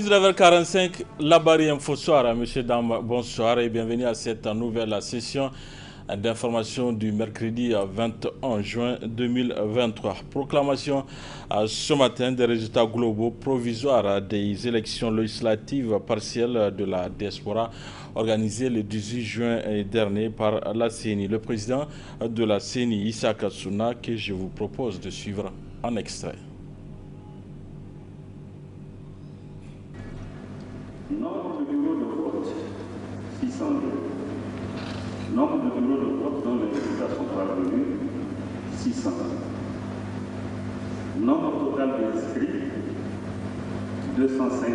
19h45, la barrière Info Soir. Monsieur, dames, bonsoir et bienvenue à cette nouvelle session d'information du mercredi 21 juin 2023. Proclamation ce matin des résultats globaux provisoires des élections législatives partielles de la diaspora organisées le 18 juin dernier par la CENI. Le président de la CENI, Issa Kassouna, que je vous propose de suivre en extrait. Nombre de bureaux de vote, 602. Nombre de bureaux de vote dont les résultats sont parvenus, 600. Nombre total d'inscrits, 205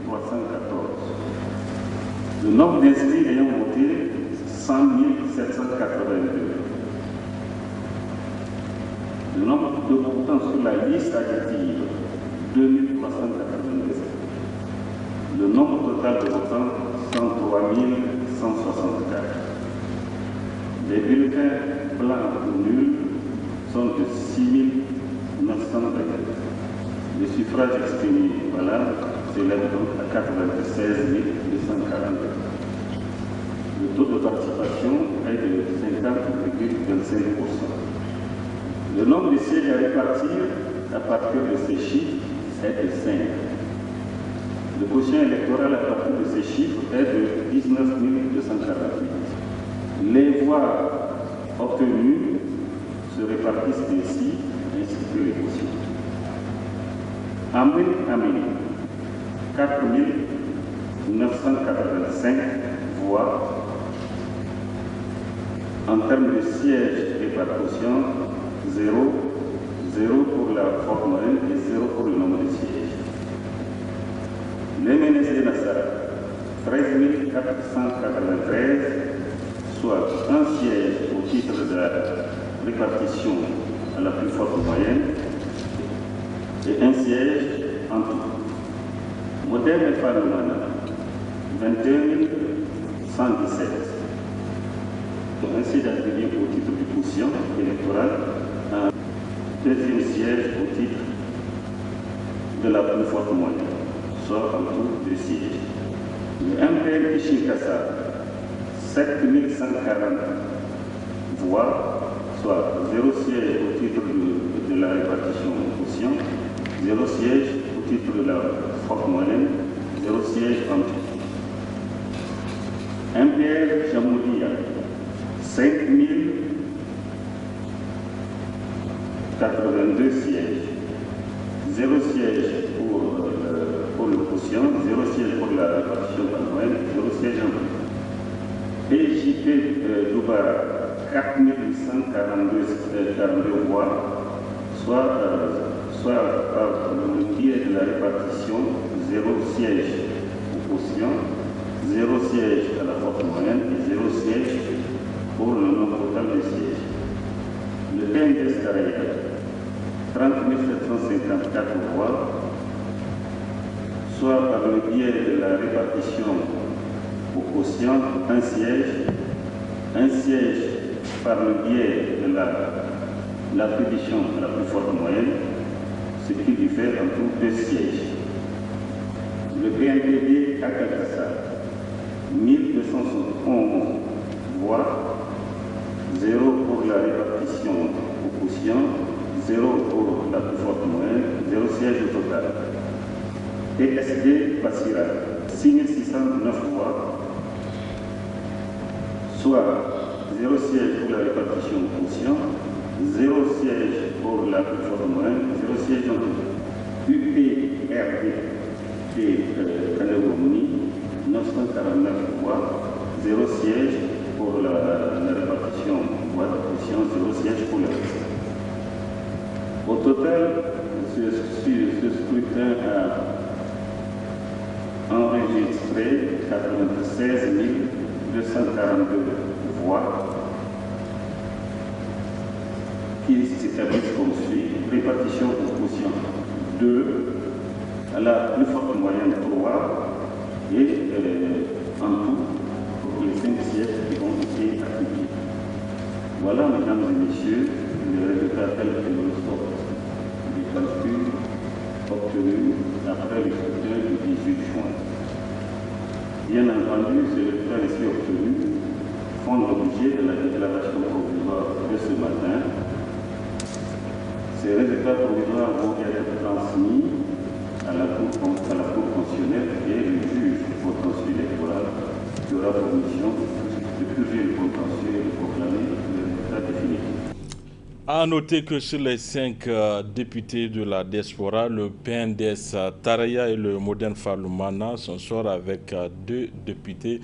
314. Le nombre d'inscrits ayant voté, 100 782. Le nombre de votants sur la liste adjective, 2382. Le nombre total de votants, 103 164. Les bulletins blancs ou nuls sont de 6 920. Les suffrages exprimés valables s'élèvent donc à 96 242. Le taux de participation est de 50,25%. Le nombre de sièges à répartir à partir de ces chiffres est de 5. Le quotient électoral à partir de ces chiffres est de 19 248. Les voix obtenues se répartissent ainsi que les quotients. Amin, 4 985 voix. En termes de sièges et par quotient, 0 pour la forme moyenne et 0 pour le nombre de sièges. Les Ménézé Nassar, 13 493, soit un siège au titre de la répartition à la plus forte moyenne et un siège en tout. Moderne et Falumana, 21 117. Un siège attribué au titre du quotient électoral, un deuxième siège au titre de la plus forte moyenne, soit en tout 2 sièges. Le MPL Kishinkasa, 7140 voix, soit 0 siège au titre de la répartition au quotient, 0 siège au titre de la forte moyenne, 0 siège en tout. MPL Jamoudia, 5082 sièges, 0 siège pour le quotient, 0 siège pour la répartition par moyenne, 0 siège en tout. EJP Doubara, 4142 voix, soit par le biais de la répartition, 0 siège au quotient, 0 siège à la forte moyenne et 0 siège pour le nombre total de sièges. Le PNDS Carrière, 30 754 voix, soit par le biais de la répartition au quotient, un siège par le biais de l'attribution à la plus forte moyenne, ce qui lui fait en tout 2 sièges. Le BNPD Akakassa, 1271 voix, 0 pour la répartition au quotient, 0 pour la plus forte moyenne, 0 siège au total. TSD Passira, 6609 voix, soit 0 siège pour la répartition au quotient, 0 siège pour la plus forte moyenne, 0 siège en tout. UPRD et Kanegouni, 949 voix, 0 siège pour la répartition au quotient, 0 siège pour le reste. Au total, ce scrutin a enregistré 96 242 voix qui s'établissent comme suit. Répartition au quotient 2, à la plus forte moyenne 3 et en tout pour les 5 sièges qui ont été attribués. Voilà, mesdames et messieurs, les résultats tels que nous le sortent du calcul obtenus après le scrutin du 18 juin. Bien entendu, ces résultats ici obtenus font l'objet de la déclaration provisoire de ce matin. Ces résultats provisoires vont être transmis à la Cour constitutionnelle et le juge du contentieux électoral qui aura pour mission de purger le contentieux et de proclamer le résultat définitif. À noter que sur les 5 députés de la diaspora, le PNDS Taraya et le Modern Falumana s'en sortent avec 2 députés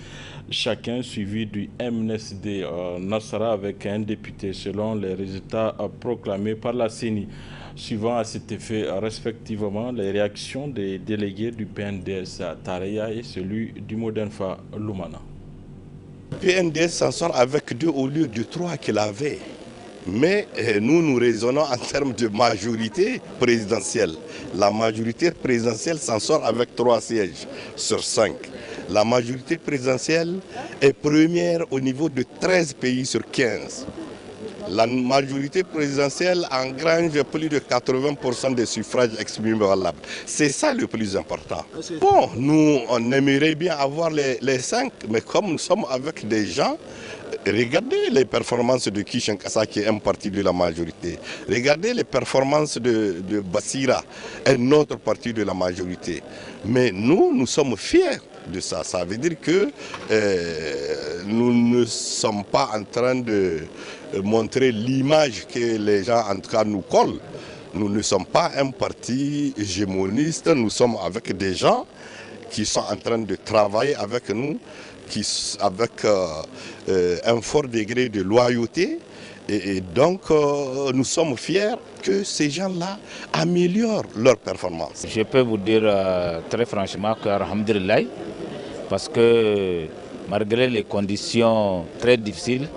chacun, suivi du MNSD Nassara avec un député selon les résultats proclamés par la CENI. Suivant à cet effet respectivement les réactions des délégués du PNDS Taraya et celui du Modern Falumana. Le PNDS s'en sort avec 2 au lieu de 3 qu'il avait. Mais nous raisonnons en termes de majorité présidentielle. La majorité présidentielle s'en sort avec 3 sièges sur 5. La majorité présidentielle est première au niveau de 13 pays sur 15. La majorité présidentielle engrange plus de 80% des suffrages exprimés valables. C'est ça le plus important. Bon, nous, on aimerait bien avoir les 5, mais comme nous sommes avec des gens, regardez les performances de Kishankasa qui est un parti de la majorité. Regardez les performances de Bassira, un autre parti de la majorité. Mais nous sommes fiers de ça. Ça veut dire que nous ne sommes pas en train de montrer l'image que les gens en tout cas nous collent. Nous ne sommes pas un parti hégémoniste, nous sommes avec des gens qui sont en train de travailler avec nous, avec un fort degré de loyauté. Et donc, nous sommes fiers que ces gens-là améliorent leur performance. Je peux vous dire très franchement que alhamdulillah, parce que malgré les conditions très difficiles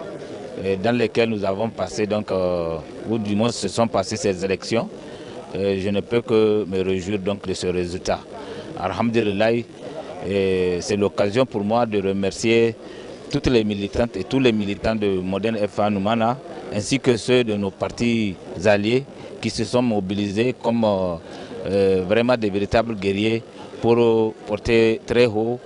dans lesquelles nous avons passé, donc, ou du moins se sont passées ces élections, je ne peux que me réjouir donc de ce résultat. Alhamdulillah, c'est l'occasion pour moi de remercier toutes les militantes et tous les militants de Modern FA Numana, ainsi que ceux de nos partis alliés qui se sont mobilisés comme vraiment des véritables guerriers pour porter très haut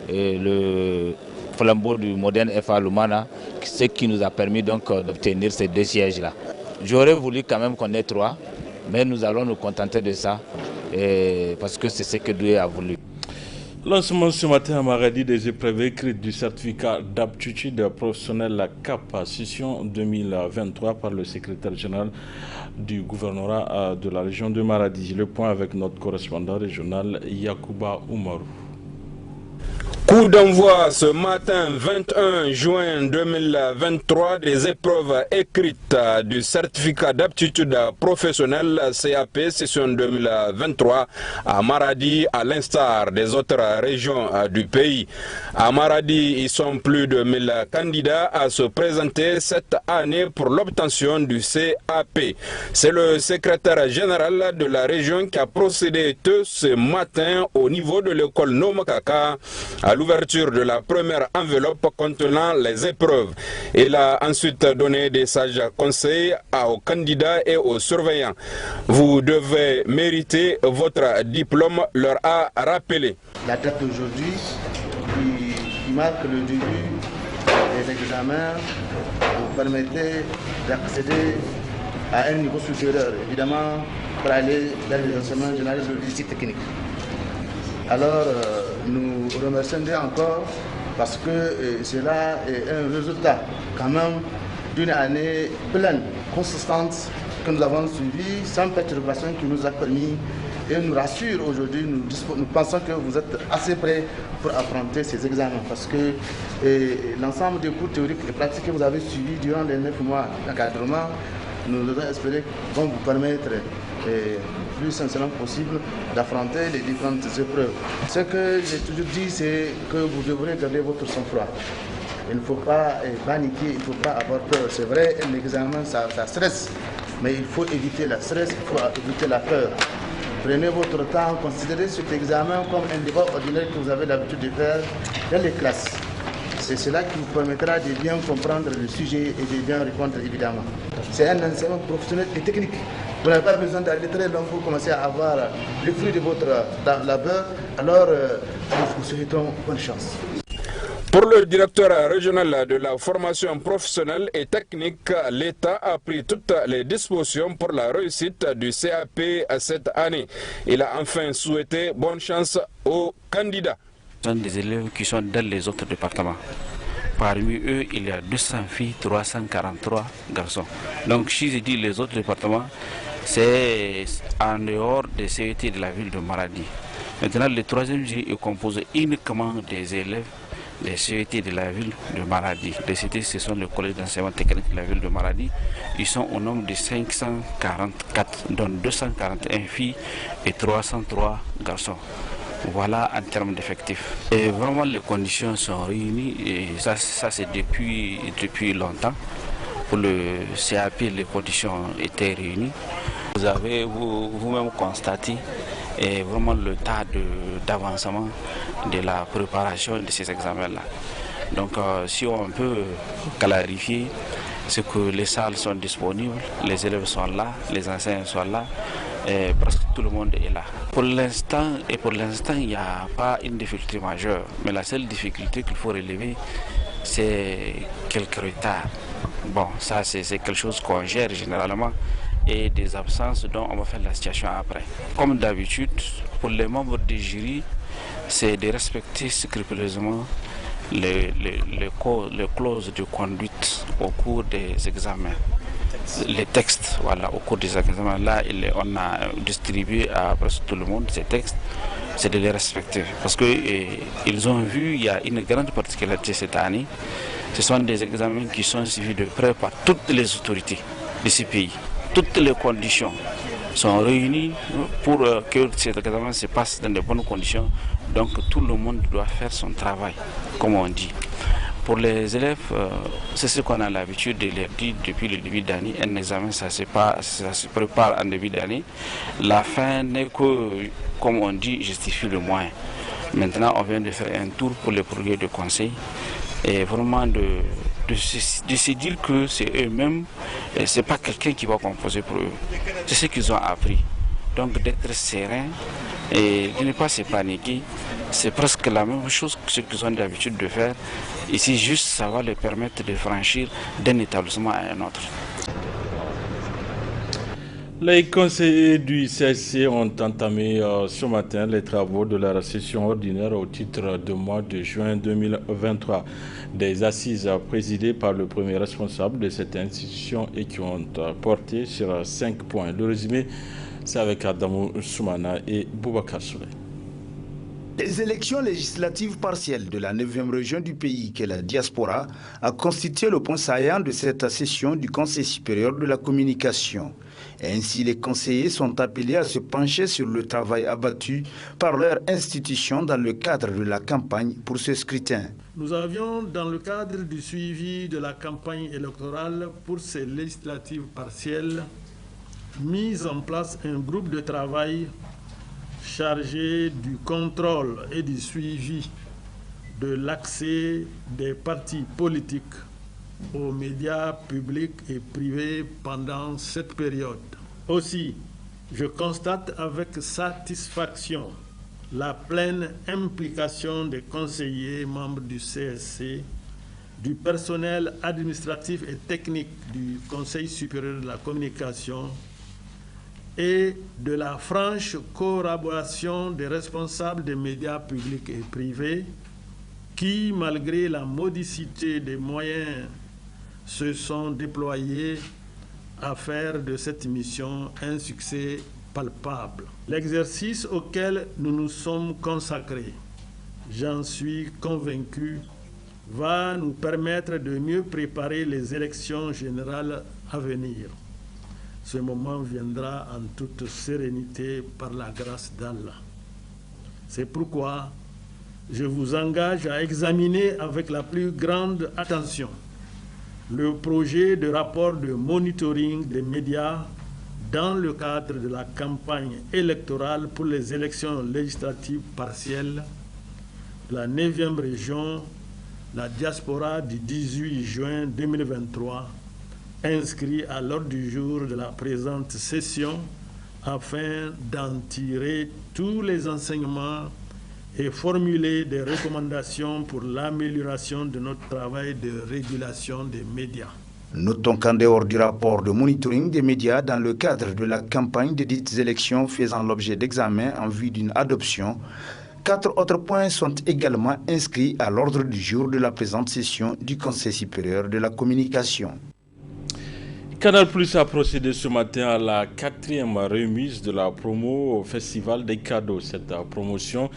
le flambeau du Modern FA Numana, ce qui nous a permis donc d'obtenir ces 2 sièges-là. J'aurais voulu quand même qu'on ait 3, mais nous allons nous contenter de ça parce que c'est ce que Dieu a voulu. Lancement ce matin à Maradi des épreuves écrites du certificat d'aptitude professionnelle la CAP session 2023 par le secrétaire général du gouvernorat de la région de Maradi. Le point avec notre correspondant régional Yacouba Oumarou. Coup d'envoi ce matin 21 juin 2023 des épreuves écrites du certificat d'aptitude professionnelle CAP session 2023 à Maradi, à l'instar des autres régions du pays. À Maradi, ils sont plus de 1000 candidats à se présenter cette année pour l'obtention du CAP. C'est le secrétaire général de la région qui a procédé ce matin au niveau de l'école Nomakaka à l'ouverture de la première enveloppe contenant les épreuves. Il a ensuite donné des sages conseils aux candidats et aux surveillants. Vous devez mériter votre diplôme, leur a rappelé. La date d'aujourd'hui qui marque le début des examens vous permettait d'accéder à un niveau supérieur, évidemment, pour aller dans les enseignements généraux de lycée technique. Alors, nous remercions encore parce que cela est un résultat quand même d'une année pleine, consistante, que nous avons suivie sans perturbation qui nous a permis et nous rassure aujourd'hui. Nous pensons que vous êtes assez prêts pour affronter ces examens parce que l'ensemble des cours théoriques et pratiques que vous avez suivis durant les 9 mois d'encadrement, nous devons espérer vont vous permettre plus sincèrement possible d'affronter les différentes épreuves. Ce que j'ai toujours dit, c'est que vous devrez garder votre sang-froid. Il ne faut pas paniquer, il ne faut pas avoir peur. C'est vrai, un examen, ça stresse, mais il faut éviter le stress, il faut éviter la peur. Prenez votre temps, considérez cet examen comme un débat ordinaire que vous avez l'habitude de faire dans les classes. C'est cela qui vous permettra de bien comprendre le sujet et de bien répondre évidemment. C'est un enseignement professionnel et technique. Vous n'avez pas besoin d'aller très loin pour commencer à avoir le fruit de votre labeur. Alors, nous vous souhaitons bonne chance. Pour le directeur régional de la formation professionnelle et technique, l'État a pris toutes les dispositions pour la réussite du CAP cette année. Il a enfin souhaité bonne chance aux candidats. Ce sont des élèves qui sont dans les autres départements. Parmi eux, il y a 200 filles, 343 garçons. Donc, si je dis les autres départements, c'est en dehors des CET de la ville de Maradi. Maintenant, le troisième jury est composé uniquement des élèves des CET de la ville de Maradi. Les CET, ce sont les collèges d'enseignement technique de la ville de Maradi. Ils sont au nombre de 544, dont 241 filles et 303 garçons. Voilà en termes d'effectifs. Et vraiment, les conditions sont réunies et ça c'est depuis longtemps. Pour le CAP, les conditions étaient réunies. Vous avez vous-même constaté et vraiment le tas d'avancement de la préparation de ces examens-là. Donc si on peut clarifier, c'est que les salles sont disponibles, les élèves sont là, les enseignants sont là, et presque tout le monde est là. Pour l'instant, il n'y a pas une difficulté majeure, mais la seule difficulté qu'il faut relever, c'est quelques retards. Bon, ça c'est quelque chose qu'on gère généralement, et des absences dont on va faire la situation après. Comme d'habitude, pour les membres du jury, c'est de respecter scrupuleusement les clauses de conduite au cours des examens. Les textes, voilà, au cours des examens, là, on a distribué à presque tout le monde ces textes, c'est de les respecter. Parce qu'ils ont vu, il y a une grande particularité cette année, ce sont des examens qui sont suivis de près par toutes les autorités de ce pays. Toutes les conditions sont réunies pour que cet examen se passe dans de bonnes conditions. Donc tout le monde doit faire son travail, comme on dit. Pour les élèves, c'est ce qu'on a l'habitude de leur dire depuis le début d'année. Un examen, ça se prépare en début d'année. La fin n'est que, comme on dit, justifie le moyen. Maintenant, on vient de faire un tour pour les projets de conseil et vraiment de se dire que c'est eux-mêmes, c'est pas quelqu'un qui va composer pour eux. C'est ce qu'ils ont appris. Donc d'être serein et de ne pas se paniquer, c'est presque la même chose que ce qu'ils ont d'habitude de faire. Ici, juste, ça va leur permettre de franchir d'un établissement à un autre. Les conseillers du CSC ont entamé ce matin les travaux de la session ordinaire au titre du mois de juin 2023. Des assises présidées par le premier responsable de cette institution et qui ont porté sur 5 points. Le résumé, c'est avec Adamou Soumana et Boubacar Souley. Les élections législatives partielles de la 9e région du pays, qu'est la diaspora, a constitué le point saillant de cette session du Conseil supérieur de la communication. Et ainsi, les conseillers sont appelés à se pencher sur le travail abattu par leur institution dans le cadre de la campagne pour ce scrutin. Nous avions, dans le cadre du suivi de la campagne électorale pour ces législatives partielles, mis en place un groupe de travail chargé du contrôle et du suivi de l'accès des partis politiques aux médias publics et privés pendant cette période. Aussi, je constate avec satisfaction la pleine implication des conseillers membres du CSC, du personnel administratif et technique du Conseil supérieur de la communication et de la franche collaboration des responsables des médias publics et privés qui, malgré la modicité des moyens, se sont déployés à faire de cette mission un succès palpable. L'exercice auquel nous nous sommes consacrés, j'en suis convaincu, va nous permettre de mieux préparer les élections générales à venir. Ce moment viendra en toute sérénité par la grâce d'Allah. C'est pourquoi je vous engage à examiner avec la plus grande attention le projet de rapport de monitoring des médias dans le cadre de la campagne électorale pour les élections législatives partielles de la 9e région, la diaspora du 18 juin 2023, inscrits à l'ordre du jour de la présente session afin d'en tirer tous les enseignements et formuler des recommandations pour l'amélioration de notre travail de régulation des médias. Notons qu'en dehors du rapport de monitoring des médias dans le cadre de la campagne de dites élections faisant l'objet d'examen en vue d'une adoption, 4 autres points sont également inscrits à l'ordre du jour de la présente session du Conseil supérieur de la communication. Canal Plus a procédé ce matin à la 4e remise de la promo au Festival des cadeaux. Cette promotion,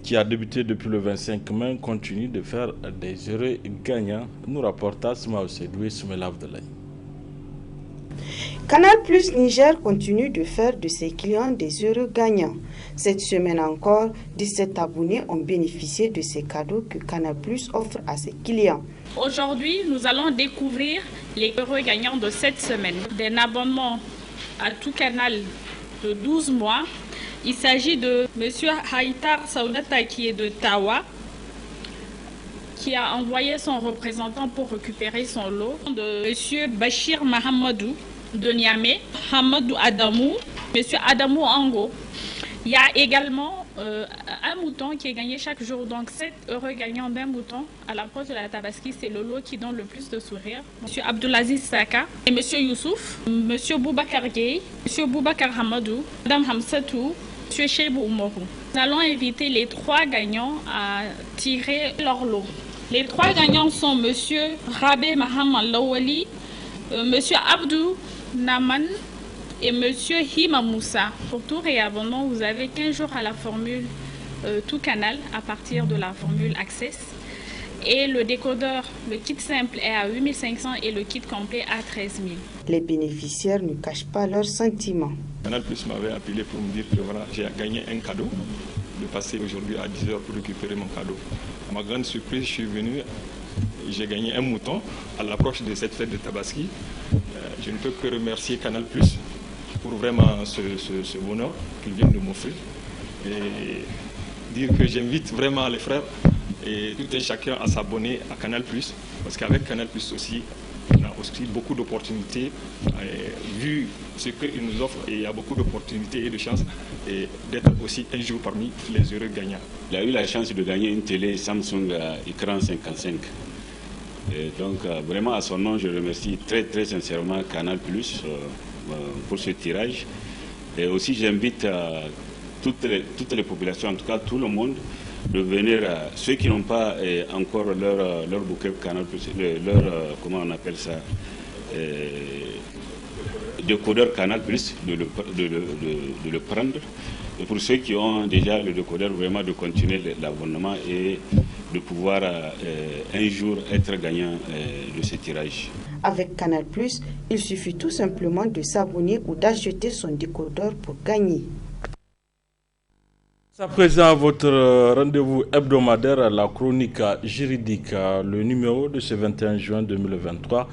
qui a débuté depuis le 25 mai, continue de faire des heureux gagnants. Nous rapporte Asma Osedoué Soumelav Delay. Canal Plus Niger continue de faire de ses clients des heureux gagnants. Cette semaine encore, 17 abonnés ont bénéficié de ces cadeaux que Canal Plus offre à ses clients. Aujourd'hui, nous allons découvrir les heureux gagnants de cette semaine. D'un abonnement à tout canal de 12 mois. Il s'agit de M. Haïtar Saoudata qui est de Tawa, qui a envoyé son représentant pour récupérer son lot, de M. Bachir Mahamadou de Niamey, Hamadou Adamou, M. Adamou Ango. Il y a également un mouton qui est gagné chaque jour, donc 7 heureux gagnants d'un mouton à l'approche de la Tabaski, c'est le lot qui donne le plus de sourires. M. Abdulaziz Saka et M. Youssouf, M. Boubacar Gueye, M. Boubacar Hamadou, Mme Hamsatou, M. Chebou Oumarou. Nous allons inviter les 3 gagnants à tirer leur lot. Les 3 gagnants sont M. Rabé Mahamad Lawali, M. Abdou Naman et M. Hima Moussa. Pour tout réabonnement, vous avez 15 jours à la formule tout canal à partir de la formule Access. Et le décodeur, le kit simple est à 8 500 et le kit complet à 13 000. Les bénéficiaires ne cachent pas leurs sentiments. Canal Plus m'avait appelé pour me dire que voilà, j'ai gagné un cadeau, de passer aujourd'hui à 10 h pour récupérer mon cadeau. À ma grande surprise, je suis venu, j'ai gagné un mouton à l'approche de cette fête de Tabaski. Je ne peux que remercier Canal Plus pour vraiment ce bonheur qu'ils viennent de m'offrir et dire que j'invite vraiment les frères et tout un chacun à s'abonner à Canal Plus, parce qu'avec Canal Plus aussi, on a aussi beaucoup d'opportunités, vu ce qu'ils nous offrent, et il y a beaucoup d'opportunités et de chances d'être aussi un jour parmi les heureux gagnants. Il a eu la chance de gagner une télé Samsung écran 55. Et donc vraiment à son nom, je remercie très sincèrement Canal Plus pour ce tirage. Et aussi j'invite toutes les populations, en tout cas tout le monde, de venir, ceux qui n'ont pas encore leur bouquet Canal Plus, comment on appelle ça, décodeur Canal Plus, de le prendre. Et pour ceux qui ont déjà le décodeur, vraiment de continuer l'abonnement et de pouvoir un jour être gagnant de ce tirage. Avec Canal+, il suffit tout simplement de s'abonner ou d'acheter son décodeur pour gagner. À présent, votre rendez-vous hebdomadaire, la chronique juridique, le numéro de ce 21 juin 2023,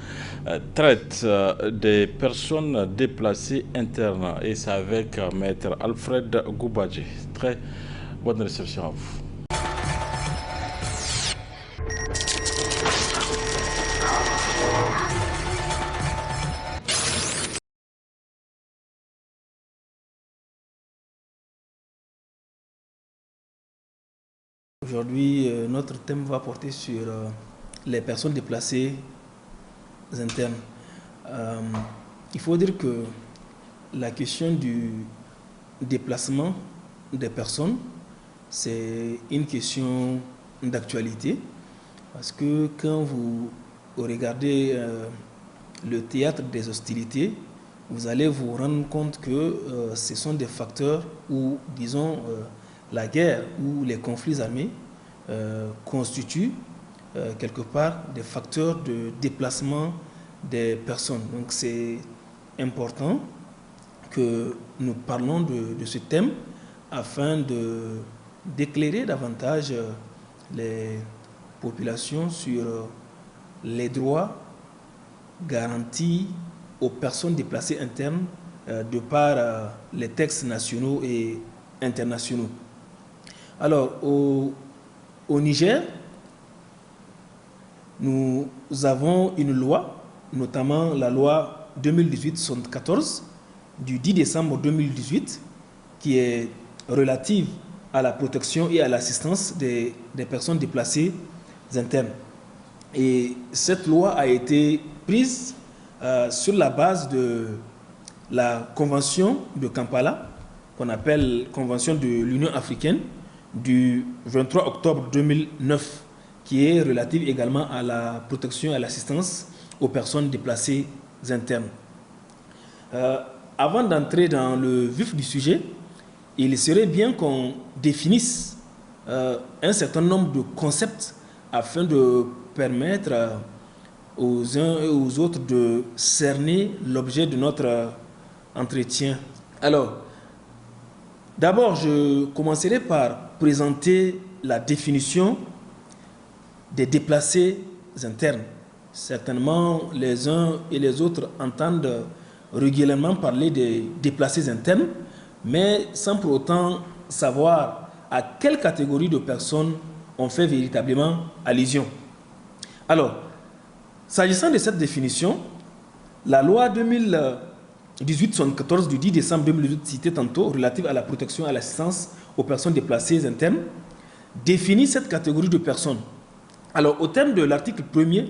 traite des personnes déplacées internes. Et c'est avec Maître Alfred Goubadji. Très bonne réception à vous. Aujourd'hui, notre thème va porter sur les personnes déplacées internes. Il faut dire que la question du déplacement des personnes, c'est une question d'actualité, parce que quand vous regardez le théâtre des hostilités, vous allez vous rendre compte que ce sont des facteurs où, disons, la guerre ou les conflits armés constituent quelque part des facteurs de déplacement des personnes. Donc c'est important que nous parlons de ce thème afin d'éclairer davantage les populations sur les droits garantis aux personnes déplacées internes de par les textes nationaux et internationaux. Alors, au Niger, nous avons une loi notamment la loi 2018-74 du 10 décembre 2018 qui est relative à la protection et à l'assistance des personnes déplacées internes. Et cette loi a été prise sur la base de la Convention de Kampala, qu'on appelle Convention de l'Union africaine, du 23 octobre 2009, qui est relative également à la protection et à l'assistance aux personnes déplacées internes. Avant d'entrer dans le vif du sujet, il serait bien qu'on définisse un certain nombre de concepts afin de permettre aux uns et aux autres de cerner l'objet de notre entretien. Alors, d'abord, je commencerai par présenter la définition des déplacés internes. Certainement, les uns et les autres entendent régulièrement parler des déplacés internes, mais sans pour autant savoir à quelle catégorie de personnes on fait véritablement allusion. Alors, s'agissant de cette définition, la loi 2018-74 du 10 décembre 2018 citée tantôt, relative à la protection et à l'assistance aux personnes déplacées internes, définit cette catégorie de personnes. Alors, au terme de l'article 1er,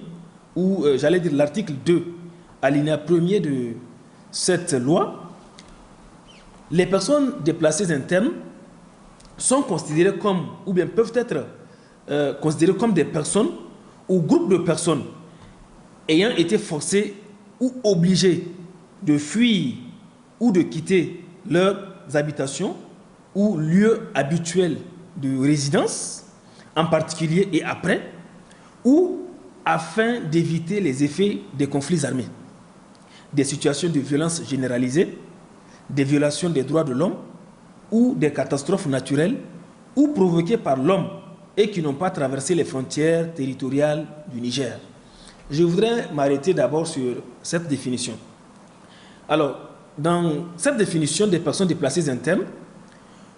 ou j'allais dire l'article 2, alinéa 1er de cette loi, les personnes déplacées internes sont considérées comme, ou bien peuvent être considérées comme des personnes ou groupes de personnes ayant été forcées ou obligées de fuir ou de quitter leurs habitations ou lieux habituels de résidence, en particulier et après, ou afin d'éviter les effets des conflits armés, des situations de violence généralisée, des violations des droits de l'homme ou des catastrophes naturelles ou provoquées par l'homme et qui n'ont pas traversé les frontières territoriales du Niger. Je voudrais m'arrêter d'abord sur cette définition. Alors, dans cette définition des personnes déplacées internes,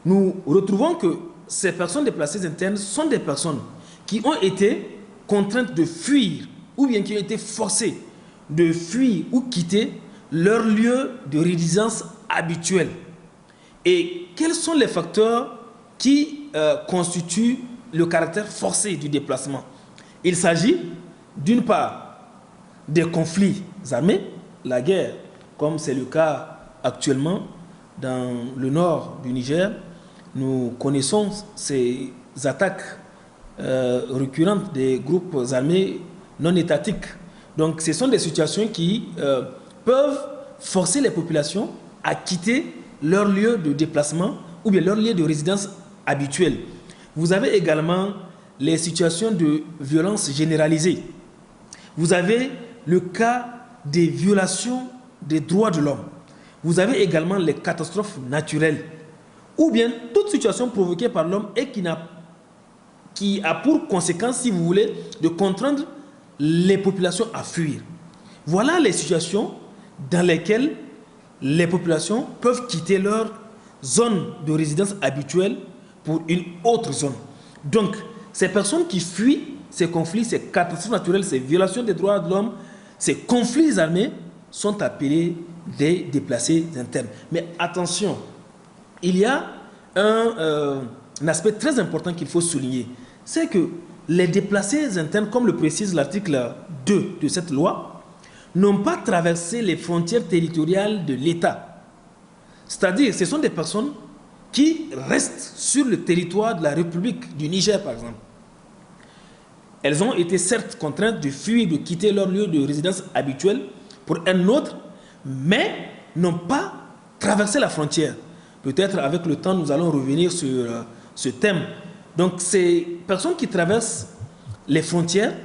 nous retrouvons que ces personnes déplacées internes sont des personnes qui ont été contraintes de fuir ou bien qui ont été forcées de fuir ou quitter leur lieu de résidence habituel. Et quels sont les facteurs qui constituent le caractère forcé du déplacement? Il s'agit d'une part des conflits armés, la guerre, comme c'est le cas actuellement dans le nord du Niger. Nous connaissons ces attaques récurrentes des groupes armés non étatiques. Donc ce sont des situations qui peuvent forcer les populations à quitter leur lieu de déplacement ou bien leur lieu de résidence habituel. Vous avez également les situations de violence généralisée. Vous avez le cas des violations des droits de l'homme. Vous avez également les catastrophes naturelles ou bien toute situation provoquée par l'homme et qui a pour conséquence, si vous voulez, de contraindre les populations à fuir. Voilà les situations dans lesquelles les populations peuvent quitter leur zone de résidence habituelle pour une autre zone. Donc, ces personnes qui fuient ces conflits, ces catastrophes naturelles, ces violations des droits de l'homme, ces conflits armés sont appelés des déplacés internes. Mais attention, il y a un aspect très important qu'il faut souligner. C'est que les déplacés internes, comme le précise l'article 2 de cette loi, n'ont pas traversé les frontières territoriales de l'État. C'est-à-dire, ce sont des personnes qui restent sur le territoire de la République du Niger, par exemple. Elles ont été certes contraintes de fuir, de quitter leur lieu de résidence habituel pour un autre, mais n'ont pas traversé la frontière. Peut-être avec le temps, nous allons revenir sur ce thème. Donc, ces personnes qui traversent les frontières,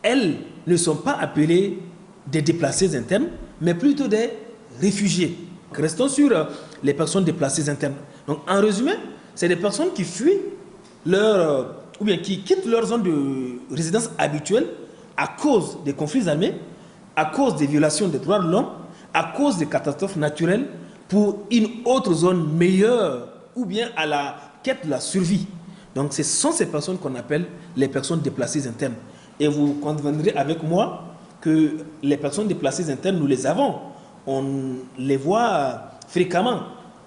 elles ne sont pas appelées des déplacés internes, mais plutôt des réfugiés. Restons sur les personnes déplacées internes. Donc, en résumé, c'est des personnes qui fuient ou bien qui quittent leur zone de résidence habituelle à cause des conflits armés, à cause des violations des droits de l'homme, à cause des catastrophes naturelles, pour une autre zone meilleure, ou bien à la quête de la survie. Donc, ce sont ces personnes qu'on appelle les personnes déplacées internes. Et vous conviendrez avec moi que les personnes déplacées internes, nous les avons. On les voit fréquemment.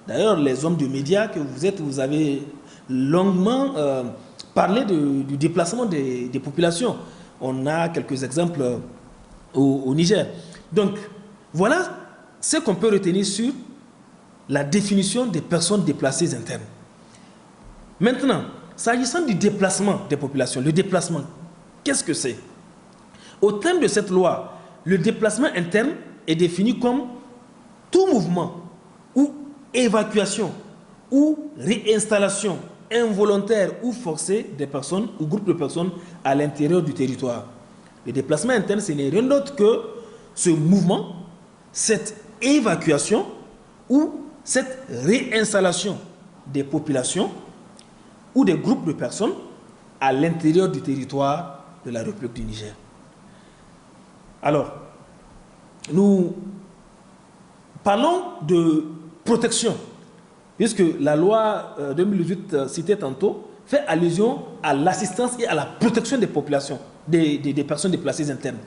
D'ailleurs, les hommes de médias que vous êtes, vous avez longuement parlé du déplacement des populations. On a quelques exemples au Niger. Donc, voilà ce qu'on peut retenir sur la définition des personnes déplacées internes. Maintenant, s'agissant du déplacement des populations, le déplacement, qu'est-ce que c'est? Au terme de cette loi, le déplacement interne est défini comme tout mouvement ou évacuation ou réinstallation involontaire ou forcée des personnes ou groupes de personnes à l'intérieur du territoire. Le déplacement interne, ce n'est rien d'autre que ce mouvement, cette évacuation ou cette réinstallation des populations ou des groupes de personnes à l'intérieur du territoire de la République du Niger. Alors, nous parlons de protection, puisque la loi 2018 citée tantôt fait allusion à l'assistance et à la protection des populations, des personnes déplacées internes.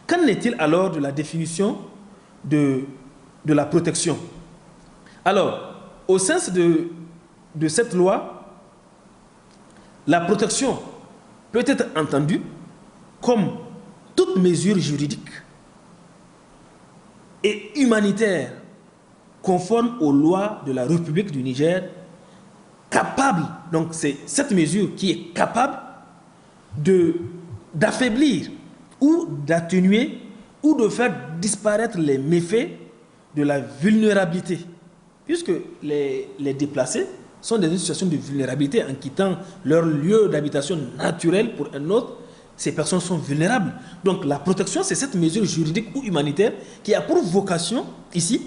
Qu'en est-il alors de la définition de la protection? Alors, au sens de cette loi, la protection peut être entendue comme toute mesure juridique et humanitaire conforme aux lois de la République du Niger, capable, donc c'est cette mesure qui est capable d'affaiblir ou d'atténuer ou de faire disparaître les méfaits de la vulnérabilité, puisque les déplacés sont dans une situation de vulnérabilité en quittant leur lieu d'habitation naturel pour un autre. Ces personnes sont vulnérables. Donc la protection, c'est cette mesure juridique ou humanitaire qui a pour vocation, ici,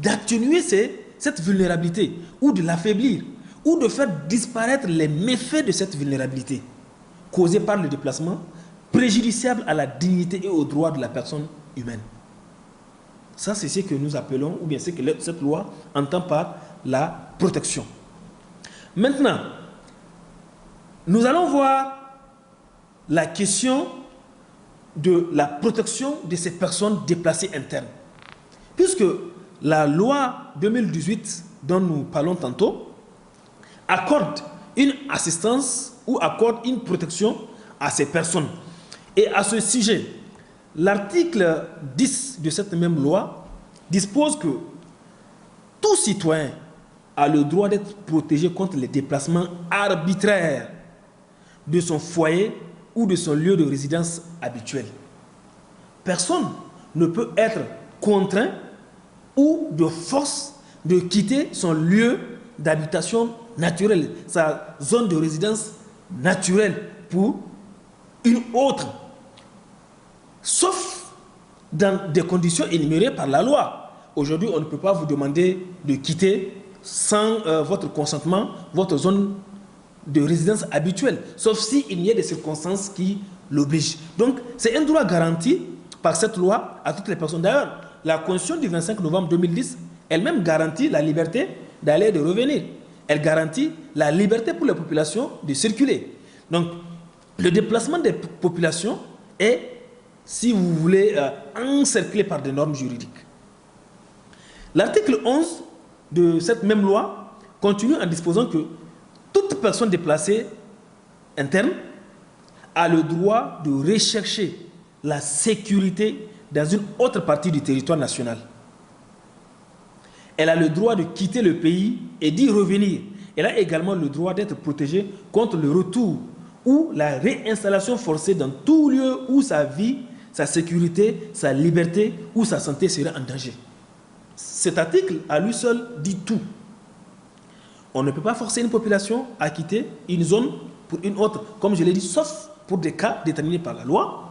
d'atténuer cette vulnérabilité ou de l'affaiblir ou de faire disparaître les méfaits de cette vulnérabilité causée par le déplacement, préjudiciable à la dignité et aux droits de la personne humaine. Ça, c'est ce que nous appelons, ou bien c'est que cette loi entend par la protection. Maintenant, nous allons voir la question de la protection de ces personnes déplacées internes. Puisque la loi 2018 dont nous parlons tantôt accorde une assistance ou accorde une protection à ces personnes. Et à ce sujet, l'article 10 de cette même loi dispose que tout citoyen a le droit d'être protégé contre les déplacements arbitraires de son foyer ou de son lieu de résidence habituel. Personne ne peut être contraint ou de force de quitter son lieu d'habitation naturelle, sa zone de résidence naturelle pour une autre, sauf dans des conditions énumérées par la loi. Aujourd'hui, on ne peut pas vous demander de quitter sans votre consentement, votre zone de résidence habituelle, sauf s'il y a des circonstances qui l'obligent. Donc, c'est un droit garanti par cette loi à toutes les personnes. D'ailleurs, la Constitution du 25 novembre 2010, elle-même garantit la liberté d'aller et de revenir. Elle garantit la liberté pour les populations de circuler. Donc, le déplacement des populations est, si vous voulez, encerclé par des normes juridiques. L'article 11 de cette même loi continue en disposant que toute personne déplacée interne a le droit de rechercher la sécurité dans une autre partie du territoire national. Elle a le droit de quitter le pays et d'y revenir. Elle a également le droit d'être protégée contre le retour ou la réinstallation forcée dans tout lieu où sa vie, sa sécurité, sa liberté ou sa santé seraient en danger. Cet article, à lui seul, dit tout. On ne peut pas forcer une population à quitter une zone pour une autre, comme je l'ai dit, sauf pour des cas déterminés par la loi.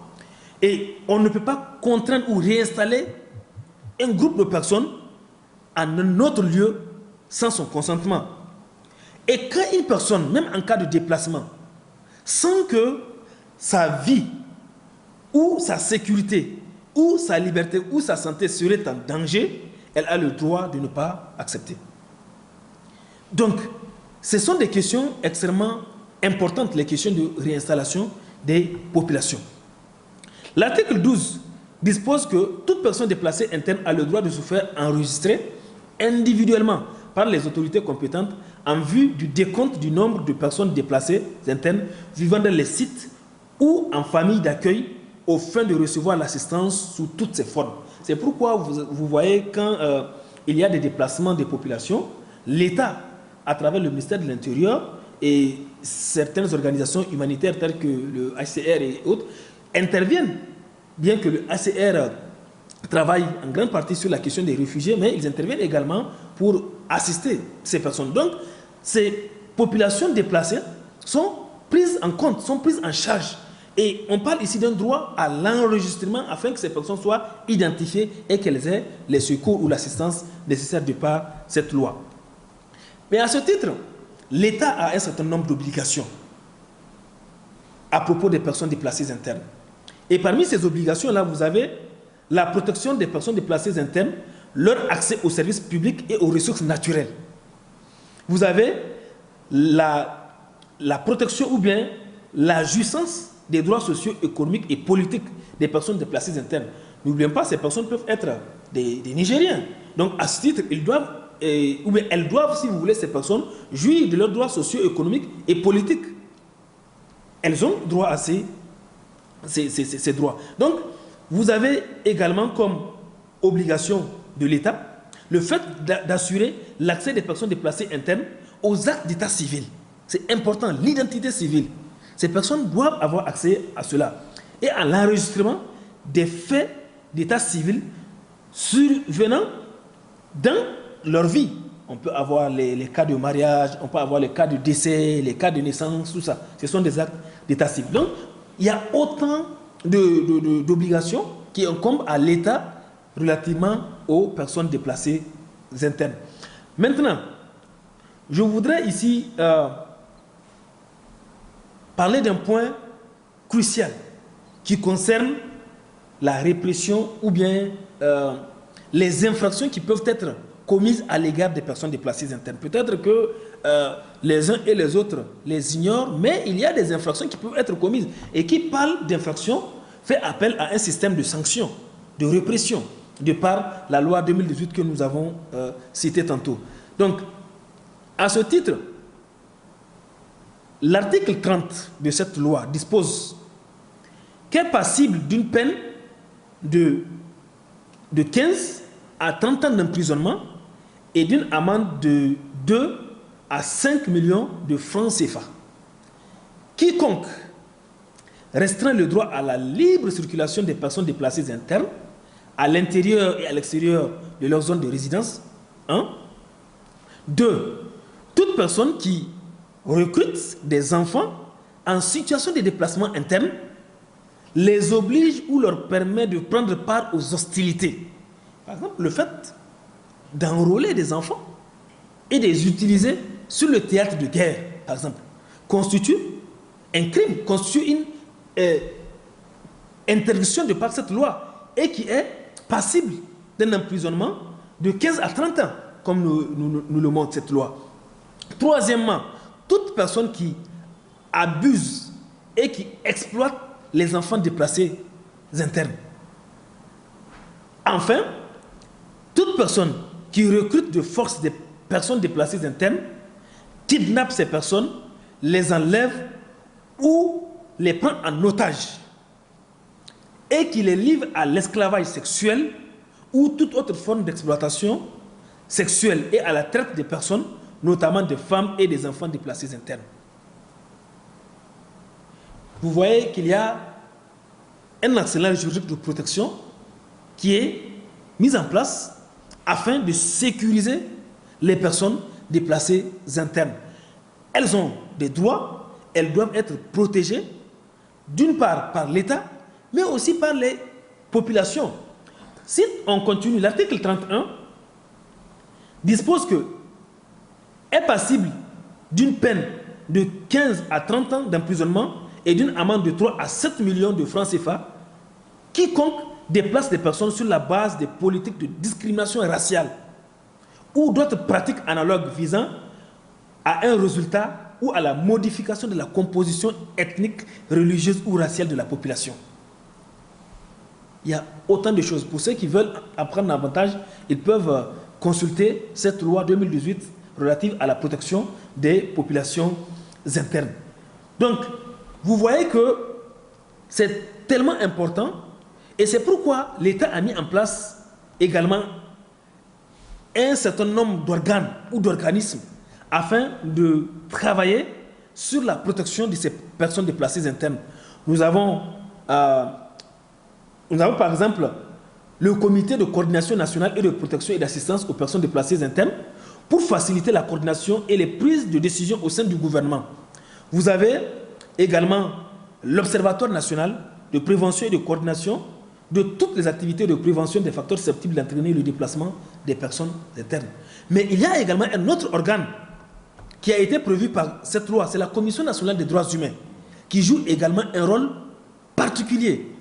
Et on ne peut pas contraindre ou réinstaller un groupe de personnes à un autre lieu sans son consentement. Et quand une personne, même en cas de déplacement, sent que sa vie ou sa sécurité ou sa liberté ou sa santé serait en danger, elle a le droit de ne pas accepter. Donc, ce sont des questions extrêmement importantes, les questions de réinstallation des populations. L'article 12 dispose que toute personne déplacée interne a le droit de se faire enregistrer individuellement par les autorités compétentes en vue du décompte du nombre de personnes déplacées internes vivant dans les sites ou en famille d'accueil aux fins de recevoir l'assistance sous toutes ses formes. C'est pourquoi vous voyez quand il y a des déplacements des populations, l'État, à travers le ministère de l'Intérieur et certaines organisations humanitaires telles que le HCR et autres, interviennent, bien que le HCR travaille en grande partie sur la question des réfugiés, mais ils interviennent également pour assister ces personnes. Donc, ces populations déplacées sont prises en compte, sont prises en charge. Et on parle ici d'un droit à l'enregistrement afin que ces personnes soient identifiées et qu'elles aient les secours ou l'assistance nécessaire de par cette loi. Mais à ce titre, l'État a un certain nombre d'obligations à propos des personnes déplacées internes. Et parmi ces obligations-là, vous avez la protection des personnes déplacées internes, leur accès aux services publics et aux ressources naturelles. Vous avez la protection ou bien la jouissance des droits sociaux, économiques et politiques des personnes déplacées internes. N'oublions pas, ces personnes peuvent être des Nigériens. Donc, à ce titre, ils doivent, ou bien elles doivent, si vous voulez, ces personnes, jouir de leurs droits sociaux, économiques et politiques. Elles ont droit à ces droits. Donc, vous avez également comme obligation de l'État le fait d'assurer l'accès des personnes déplacées internes aux actes d'état civil. C'est important, l'identité civile. Ces personnes doivent avoir accès à cela. Et à l'enregistrement des faits d'état civil survenant dans leur vie. On peut avoir les cas de mariage, on peut avoir les cas de décès, les cas de naissance, tout ça. Ce sont des actes d'état civil. Donc, il y a autant d'obligations qui incombent à l'État relativement aux personnes déplacées internes. Maintenant, je voudrais ici parler d'un point crucial qui concerne la répression ou bien les infractions qui peuvent être commises à l'égard des personnes déplacées internes. Peut-être que les uns et les autres les ignorent, mais il y a des infractions qui peuvent être commises. Et qui parle d'infractions fait appel à un système de sanctions, de répression, de par la loi 2018 que nous avons citée tantôt. Donc, à ce titre, l'article 30 de cette loi dispose qu'est passible d'une peine de 15 à 30 ans d'emprisonnement et d'une amende de 2 à 5 millions de francs CFA. Quiconque restreint le droit à la libre circulation des personnes déplacées internes à l'intérieur et à l'extérieur de leur zone de résidence. 1. 2. Toute personne qui recrute des enfants en situation de déplacement interne, les oblige ou leur permet de prendre part aux hostilités. Par exemple, le fait d'enrôler des enfants et de les utiliser sur le théâtre de guerre, par exemple, constitue un crime, constitue une interdiction de par cette loi et qui est passible d'un emprisonnement de 15 à 30 ans, comme nous le montre cette loi. Troisièmement, toute personne qui abuse et qui exploite les enfants déplacés internes. Enfin, toute personne qui recrute de force des personnes déplacées internes, kidnappe ces personnes, les enlève ou les prend en otage et qui les livre à l'esclavage sexuel ou toute autre forme d'exploitation sexuelle et à la traite des personnes, notamment des femmes et des enfants déplacés internes. Vous voyez qu'il y a un arsenal juridique de protection qui est mis en place afin de sécuriser les personnes déplacées internes. Elles ont des droits, elles doivent être protégées, d'une part par l'État, mais aussi par les populations. Si on continue, l'article 31 dispose que est passible d'une peine de 15 à 30 ans d'emprisonnement et d'une amende de 3 à 7 millions de francs CFA quiconque déplace des personnes sur la base des politiques de discrimination raciale ou d'autres pratiques analogues visant à un résultat ou à la modification de la composition ethnique, religieuse ou raciale de la population. Il y a autant de choses. Pour ceux qui veulent apprendre davantage, ils peuvent consulter cette loi 2018 relative à la protection des populations internes. Donc, vous voyez que c'est tellement important et c'est pourquoi l'État a mis en place également un certain nombre d'organes ou d'organismes afin de travailler sur la protection de ces personnes déplacées internes. Nous avons par exemple le comité de coordination nationale et de protection et d'assistance aux personnes déplacées internes pour faciliter la coordination et les prises de décision au sein du gouvernement. Vous avez également l'Observatoire national de prévention et de coordination de toutes les activités de prévention des facteurs susceptibles d'entraîner le déplacement des personnes internes. Mais il y a également un autre organe qui a été prévu par cette loi, c'est la Commission nationale des droits humains, qui joue également un rôle particulier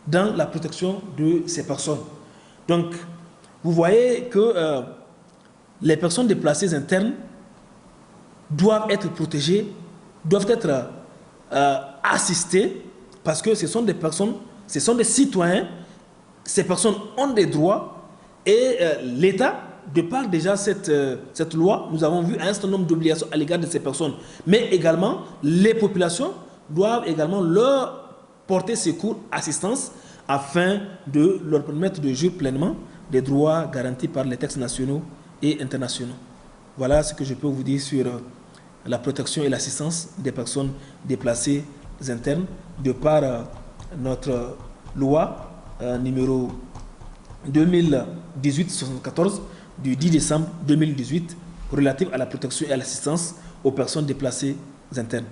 dans la protection de ces personnes. Donc, vous voyez que les personnes déplacées internes doivent être protégées, doivent être assistées, parce que ce sont des personnes, ce sont des citoyens, ces personnes ont des droits, et l'État, de par déjà cette loi, nous avons vu un certain nombre d'obligations à l'égard de ces personnes, mais également les populations doivent également leur porter secours, assistance, afin de leur permettre de jouir pleinement des droits garantis par les textes nationaux et internationaux. Voilà ce que je peux vous dire sur la protection et l'assistance des personnes déplacées internes de par notre loi numéro 2018-74 du 10 décembre 2018 relative à la protection et à l'assistance aux personnes déplacées internes.